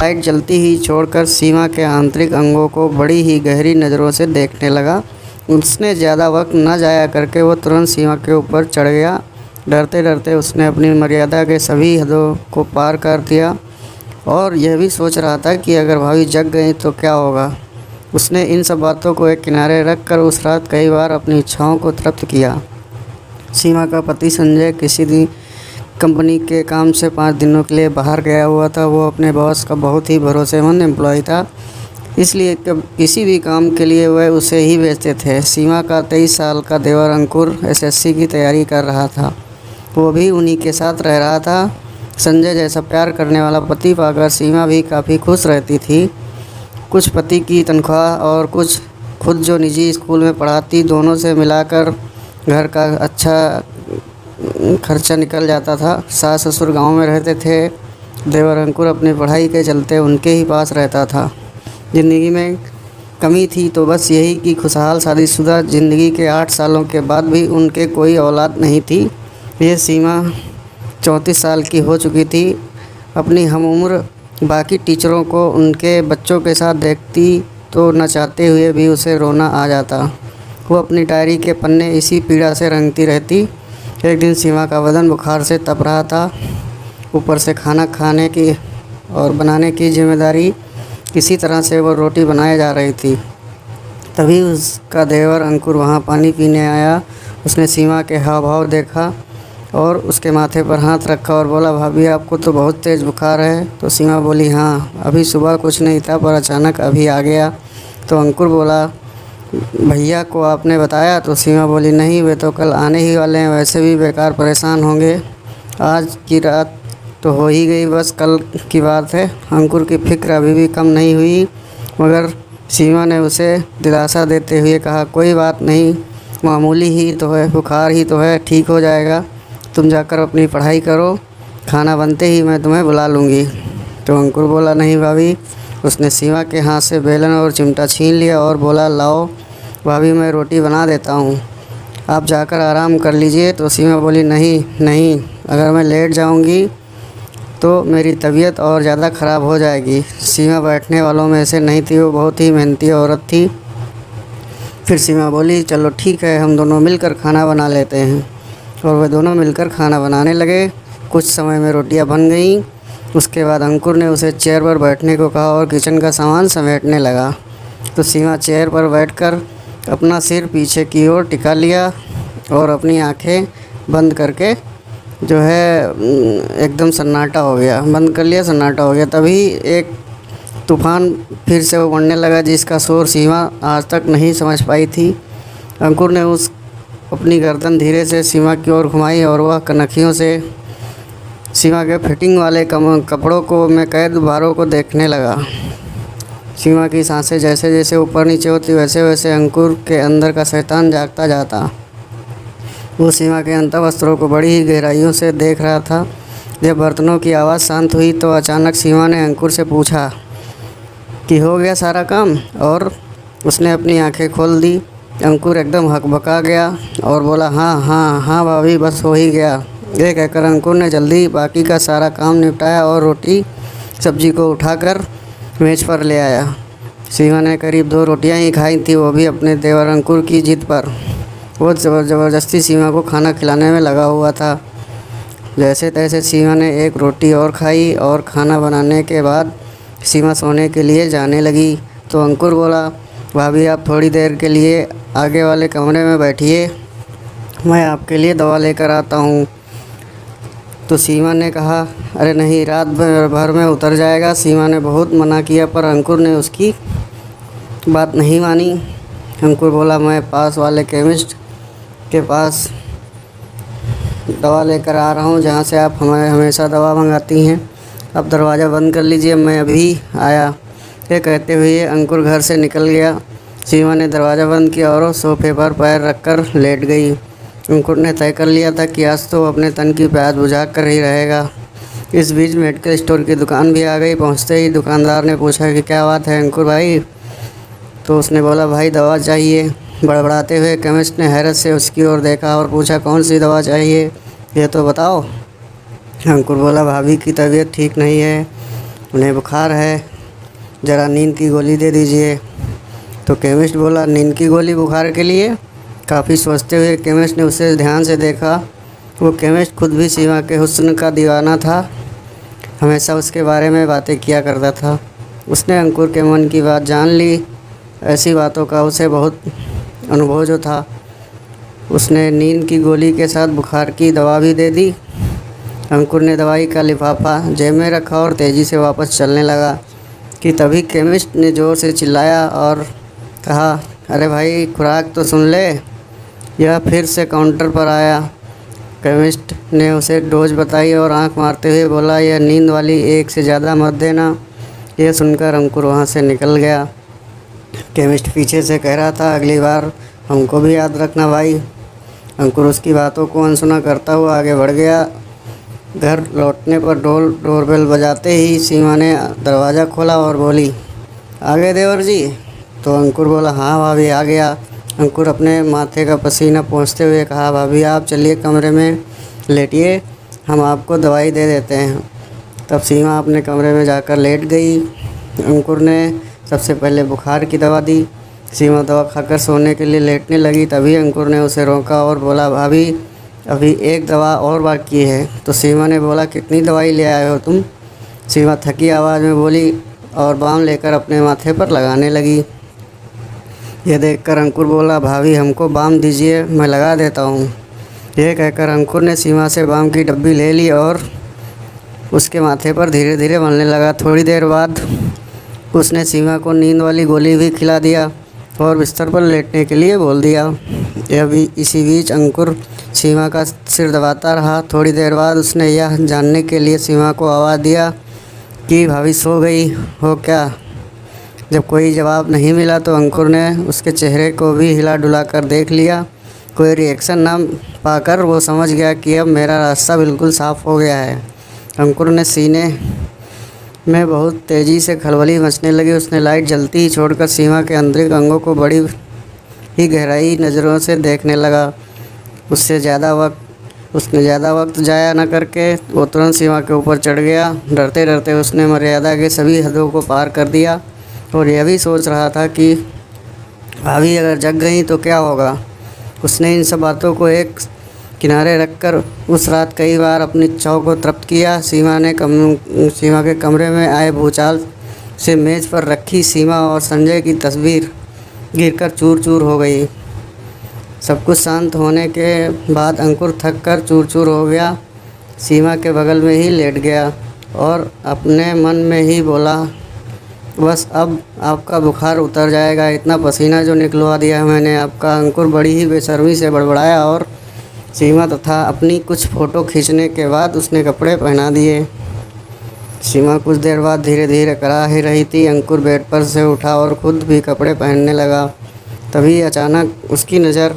Light जलती ही छोड़कर सीमा के आंतरिक अंगों को बड़ी ही गहरी नज़रों से देखने लगा। उसने ज़्यादा वक्त न जाया करके वो तुरंत सीमा के ऊपर चढ़ गया। डरते डरते उसने अपनी मर्यादा के सभी हदों को पार कर दिया और यह भी सोच रहा था कि अगर भाभी जग गई तो क्या होगा। उसने इन सब बातों को एक किनारे रख कर उस रात कई बार अपनी इच्छाओं को तृप्त किया। सीमा का पति संजय किसी दिन कंपनी के काम से 5 दिनों के लिए बाहर गया हुआ था। वो अपने बॉस का बहुत ही भरोसेमंद एम्प्लॉय था, इसलिए किसी भी काम के लिए वह उसे ही भेजते थे। सीमा का 23 साल का देवर अंकुर एसएससी की तैयारी कर रहा था। वो भी उन्हीं के साथ रह रहा था। संजय जैसा प्यार करने वाला पति पाकर सीमा भी काफ़ी खुश रहती थी। कुछ पति की तनख्वाह और कुछ खुद जो निजी स्कूल में पढ़ाती, दोनों से मिलाकर घर का अच्छा खर्चा निकल जाता था। सास ससुर गांव में रहते थे। देवर अंकुर अपनी पढ़ाई के चलते उनके ही पास रहता था। ज़िंदगी में कमी थी तो बस यही कि खुशहाल शादीशुदा ज़िंदगी के 8 सालों के बाद भी उनके कोई औलाद नहीं थी। ये सीमा 34 साल की हो चुकी थी। अपनी हमउम्र बाकी टीचरों को उनके बच्चों के साथ देखती तो न चाहते हुए भी उसे रोना आ जाता। वो अपनी डायरी के पन्ने इसी पीड़ा से रंगती रहती। एक दिन सीमा का बदन बुखार से तप रहा था। ऊपर से खाना खाने की और बनाने की जिम्मेदारी, किसी तरह से वो रोटी बनाए जा रही थी। तभी उसका देवर अंकुर वहाँ पानी पीने आया। उसने सीमा के हाव भाव देखा और उसके माथे पर हाथ रखा और बोला, भाभी आपको तो बहुत तेज़ बुखार है। तो सीमा बोली, हाँ अभी सुबह कुछ नहीं था पर अचानक अभी आ गया। तो अंकुर बोला, भैया को आपने बताया? तो सीमा बोली, नहीं वे तो कल आने ही वाले हैं, वैसे भी बेकार परेशान होंगे। आज की रात तो हो ही गई, बस कल की बात है। अंकुर की फिक्र अभी भी कम नहीं हुई, मगर सीमा ने उसे दिलासा देते हुए कहा, कोई बात नहीं, मामूली ही तो है, बुखार ही तो है, ठीक हो जाएगा। तुम जाकर अपनी पढ़ाई करो, खाना बनते ही मैं तुम्हें बुला लूँगी। तो अंकुर बोला, नहीं भाभी। उसने सीमा के हाथ से बेलन और चिमटा छीन लिया और बोला, लाओ भाभी मैं रोटी बना देता हूँ, आप जाकर आराम कर लीजिए। तो सीमा बोली, नहीं नहीं, अगर मैं लेट जाऊँगी तो मेरी तबीयत और ज़्यादा ख़राब हो जाएगी। सीमा बैठने वालों में से नहीं थी, वो बहुत ही मेहनती औरत थी। फिर सीमा बोली, चलो ठीक है, हम दोनों मिलकर खाना बना लेते हैं। और वे दोनों मिलकर खाना बनाने लगे। कुछ समय में रोटियां बन गईं। उसके बाद अंकुर ने उसे चेयर पर बैठने को कहा और किचन का सामान समेटने लगा। तो सीमा चेयर पर बैठकर अपना सिर पीछे की ओर टिका लिया और अपनी आंखें बंद करके जो है एकदम सन्नाटा हो गया, बंद कर लिया, सन्नाटा हो गया। तभी एक तूफ़ान फिर से वो बढ़ने लगा, जिसका शोर सीमा आज तक नहीं समझ पाई थी। अंकुर ने अपनी गर्दन धीरे से सीमा की ओर घुमाई और वह कनखियों से सीमा के फिटिंग वाले कपड़ों को में कैद बारों को देखने लगा। सीमा की सांसें जैसे जैसे ऊपर नीचे होती, वैसे वैसे अंकुर के अंदर का शैतान जागता जाता। वो सीमा के अंतःवस्त्रों को बड़ी ही गहराइयों से देख रहा था। जब बर्तनों की आवाज़ शांत हुई तो अचानक सीमा ने अंकुर से पूछा कि हो गया सारा काम, और उसने अपनी आंखें खोल दी। अंकुर एकदम हकबका गया और बोला, हाँ हाँ हाँ भाभी, बस हो ही गया। ये कहकर अंकुर ने जल्दी बाकी का सारा काम निपटाया और रोटी सब्जी को उठाकर मेज़ पर ले आया। सीमा ने करीब 2 रोटियां ही खाई थी, वो भी अपने देवर अंकुर की जिद पर। वो ज़बरदस्ती सीमा को खाना खिलाने में लगा हुआ था। जैसे तैसे सीमा ने एक रोटी और खाई और खाना बनाने के बाद सीमा सोने के लिए जाने लगी। तो अंकुर बोला, भाभी आप थोड़ी देर के लिए आगे वाले कमरे में बैठिए, मैं आपके लिए दवा लेकर आता हूँ। तो सीमा ने कहा, अरे नहीं, रात भर में उतर जाएगा। सीमा ने बहुत मना किया पर अंकुर ने उसकी बात नहीं मानी। अंकुर बोला, मैं पास वाले केमिस्ट के पास दवा लेकर आ रहा हूँ, जहाँ से आप हमेशा दवा मंगाती हैं। अब दरवाज़ा बंद कर लीजिए, मैं अभी आया। ये कहते हुए अंकुर घर से निकल गया। सीमा ने दरवाज़ा बंद किया और सोफे पर पैर रखकर लेट गई। अंकुर ने तय कर लिया था कि आज तो अपने तन की प्यास बुझा कर ही रहेगा। इस बीच मेडिकल स्टोर की दुकान भी आ गई। पहुंचते ही दुकानदार ने पूछा कि क्या बात है अंकुर भाई? तो उसने बोला, भाई दवा चाहिए। बड़बड़ाते हुए केमिस्ट ने हैरत से उसकी ओर देखा और पूछा, कौन सी दवा चाहिए, ये तो बताओ। अंकुर बोला, भाभी की तबीयत ठीक नहीं है, उन्हें बुखार है, ज़रा नींद की गोली दे दीजिए। तो केमिस्ट बोला, नींद की गोली बुखार के लिए? काफ़ी सोचते हुए केमिस्ट ने उसे ध्यान से देखा। वो केमिस्ट खुद भी सीमा के हुस्न का दीवाना था, हमेशा उसके बारे में बातें किया करता था। उसने अंकुर के मन की बात जान ली। ऐसी बातों का उसे बहुत अनुभव जो था। उसने नींद की गोली के साथ बुखार की दवा भी दे दी। अंकुर ने दवाई का लिफाफा जेब में रखा और तेज़ी से वापस चलने लगा कि तभी केमिस्ट ने ज़ोर से चिल्लाया और कहा, अरे भाई, खुराक तो सुन ले। यह फिर से काउंटर पर आया। केमिस्ट ने उसे डोज बताई और आंख मारते हुए बोला, यह नींद वाली एक से ज़्यादा मत देना। यह सुनकर अंकुर वहाँ से निकल गया। केमिस्ट पीछे से कह रहा था, अगली बार हमको भी याद रखना भाई। अंकुर उसकी बातों को अनसुना करता हुआ आगे बढ़ गया। घर लौटने पर डोरबेल बजाते ही सीमा ने दरवाज़ा खोला और बोली, आ गए देवर जी? तो अंकुर बोला, हाँ भाभी आ गया। अंकुर अपने माथे का पसीना पोंछते हुए कहा, भाभी आप चलिए कमरे में लेटिए, हम आपको दवाई दे देते हैं। तब सीमा अपने कमरे में जाकर लेट गई। अंकुर ने सबसे पहले बुखार की दवा दी। सीमा दवा खाकर सोने के लिए लेटने लगी। तभी अंकुर ने उसे रोका और बोला, भाभी अभी एक दवा और बाकी है। तो सीमा ने बोला, कितनी दवाई ले आए हो तुम? सीमा थकी आवाज़ में बोली और बाम लेकर अपने माथे पर लगाने लगी। यह देखकर अंकुर बोला, भाभी हमको बाम दीजिए, मैं लगा देता हूँ। यह कहकर अंकुर ने सीमा से बाम की डब्बी ले ली और उसके माथे पर धीरे धीरे मलने लगा। थोड़ी देर बाद उसने सीमा को नींद वाली गोली भी खिला दिया और बिस्तर पर लेटने के लिए बोल दिया। इसी बीच अंकुर सीमा का सिर दबाता रहा। थोड़ी देर बाद उसने यह जानने के लिए सीमा को आवाज़ दिया कि भाभी सो गई हो क्या? जब कोई जवाब नहीं मिला तो अंकुर ने उसके चेहरे को भी हिला डुला कर देख लिया। कोई रिएक्शन ना पाकर वो समझ गया कि अब मेरा रास्ता बिल्कुल साफ़ हो गया है। अंकुर ने सीने में बहुत तेज़ी से खलबली मचने लगी। उसने लाइट जलती ही छोड़कर सीमा के आंतरिक अंगों को बड़ी ही गहराई नज़रों से देखने लगा। उसने ज़्यादा वक्त जाया न करके वो तुरंत सीमा के ऊपर चढ़ गया। डरते डरते उसने मर्यादा के सभी हदों को पार कर दिया और यह भी सोच रहा था कि भाभी अगर जग गई तो क्या होगा। उसने इन सब बातों को एक किनारे रखकर उस रात कई बार अपनी इच्छाओं को तृप्त किया। सीमा के कमरे में आए भूचाल से मेज़ पर रखी सीमा और संजय की तस्वीर गिरकर चूर चूर हो गई। सब कुछ शांत होने के बाद अंकुर थक कर चूर चूर हो गया। सीमा के बगल में ही लेट गया और अपने मन में ही बोला, बस अब आपका बुखार उतर जाएगा। इतना पसीना जो निकलवा दिया मैंने आपका। अंकुर बड़ी ही बेशर्मी से बड़बड़ाया और सीमा तथा अपनी कुछ फ़ोटो खींचने के बाद उसने कपड़े पहना दिए। सीमा कुछ देर बाद धीरे धीरे करा ही रही थी। अंकुर बेड पर से उठा और ख़ुद भी कपड़े पहनने लगा। तभी अचानक उसकी नज़र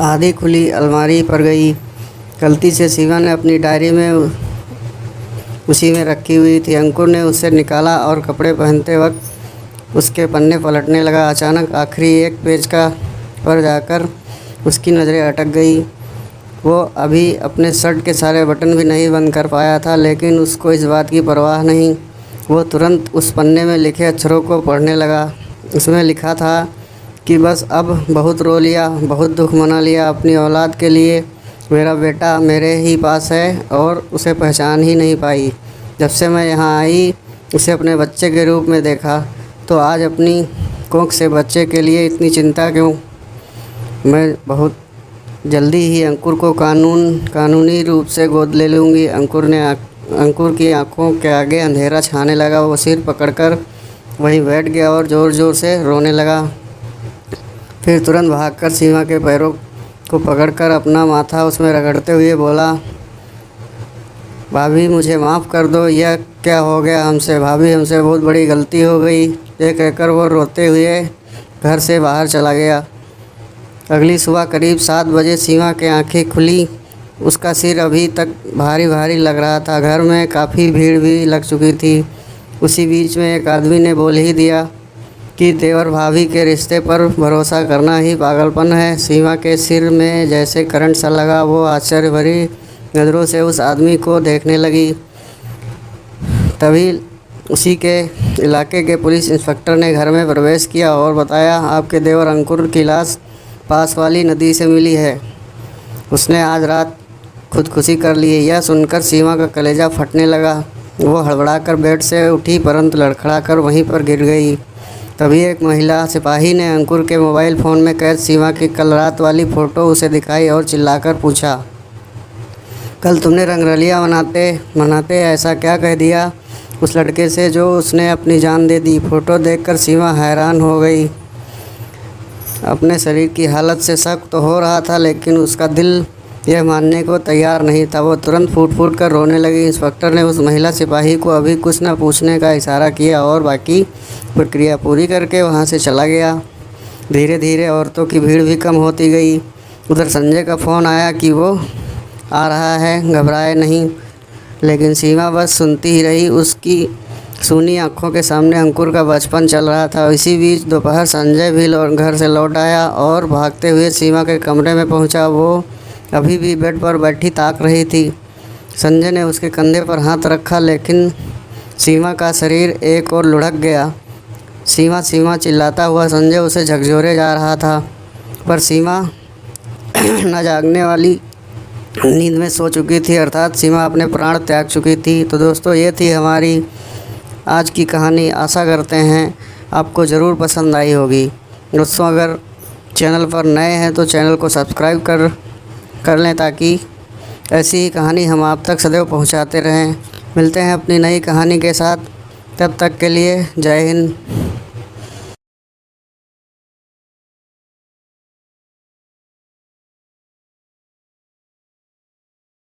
आधी खुली अलमारी पर गई। गलती से सीमा ने अपनी डायरी में उसी में रखी हुई थी। अंकुर ने उसे निकाला और कपड़े पहनते वक्त उसके पन्ने पलटने लगा। अचानक आखिरी एक पेज पर जाकर उसकी नज़रें अटक गई। वो अभी अपने शर्ट के सारे बटन भी नहीं बंद कर पाया था, लेकिन उसको इस बात की परवाह नहीं। वो तुरंत उस पन्ने में लिखे अक्षरों को पढ़ने लगा। उसमें लिखा था कि बस अब बहुत रो लिया, बहुत दुख मना लिया अपनी औलाद के लिए। मेरा बेटा मेरे ही पास है और उसे पहचान ही नहीं पाई। जब से मैं यहाँ आई उसे अपने बच्चे के रूप में देखा, तो आज अपनी कोख से बच्चे के लिए इतनी चिंता क्यों? मैं बहुत जल्दी ही अंकुर को कानूनी रूप से गोद ले लूँगी। अंकुर की आंखों के आगे अंधेरा छाने लगा। वो सिर पकड़कर वहीं बैठ गया और ज़ोर ज़ोर से रोने लगा। फिर तुरंत भागकर सीमा के पैरों को पकड़कर अपना माथा उसमें रगड़ते हुए बोला, भाभी मुझे माफ़ कर दो, यह क्या हो गया हमसे? भाभी हमसे बहुत बड़ी गलती हो गई। ये कहकर वो रोते हुए घर से बाहर चला गया। अगली सुबह करीब 7 बजे सीमा की आंखें खुली। उसका सिर अभी तक भारी भारी लग रहा था। घर में काफ़ी भीड़ भी लग चुकी थी। उसी बीच में एक आदमी ने बोल ही दिया कि देवर भाभी के रिश्ते पर भरोसा करना ही पागलपन है। सीमा के सिर में जैसे करंट सा लगा। वो आश्चर्य भरी नज़रों से उस आदमी को देखने लगी। तभी उसी के इलाके के पुलिस इंस्पेक्टर ने घर में प्रवेश किया और बताया, आपके देवर अंकुर की लाश पास वाली नदी से मिली है। उसने आज रात खुदकुशी कर ली है। यह सुनकर सीमा का कलेजा फटने लगा। वो हड़बड़ाकर बेड से उठी, परंतु लड़खड़ाकर वहीं पर गिर गई। तभी एक महिला सिपाही ने अंकुर के मोबाइल फ़ोन में कैद सीमा की कल रात वाली फ़ोटो उसे दिखाई और चिल्लाकर पूछा, कल तुमने रंगरलिया मनाते ऐसा क्या कह दिया उस लड़के से जो उसने अपनी जान दे दी। फ़ोटो देखकर सीमा हैरान हो गई। अपने शरीर की हालत से शक तो हो रहा था, लेकिन उसका दिल यह मानने को तैयार नहीं था। वो तुरंत फूट फूट कर रोने लगी। इंस्पेक्टर ने उस महिला सिपाही को अभी कुछ न पूछने का इशारा किया और बाकी प्रक्रिया पूरी करके वहाँ से चला गया। धीरे धीरे औरतों की भीड़ भी कम होती गई। उधर संजय का फ़ोन आया कि वो आ रहा है, घबराए नहीं। लेकिन सीमा बस सुनती ही रही। उसकी सूनी आँखों के सामने अंकुर का बचपन चल रहा था। इसी बीच दोपहर संजय भी घर से लौट आया और भागते हुए सीमा के कमरे में पहुंचा। वो अभी भी बेड पर बैठी ताक रही थी। संजय ने उसके कंधे पर हाथ रखा, लेकिन सीमा का शरीर एक और लुढ़क गया। सीमा सीमा चिल्लाता हुआ संजय उसे झकझोरे जा रहा था, पर सीमा न जागने वाली नींद में सो चुकी थी, अर्थात सीमा अपने प्राण त्याग चुकी थी। तो दोस्तों, ये थी हमारी आज की कहानी। आशा करते हैं आपको ज़रूर पसंद आई होगी। दोस्तों, अगर चैनल पर नए हैं तो चैनल को सब्सक्राइब कर लें, ताकि ऐसी ही कहानी हम आप तक सदैव पहुंचाते रहें। मिलते हैं अपनी नई कहानी के साथ। तब तक के लिए जय हिंद।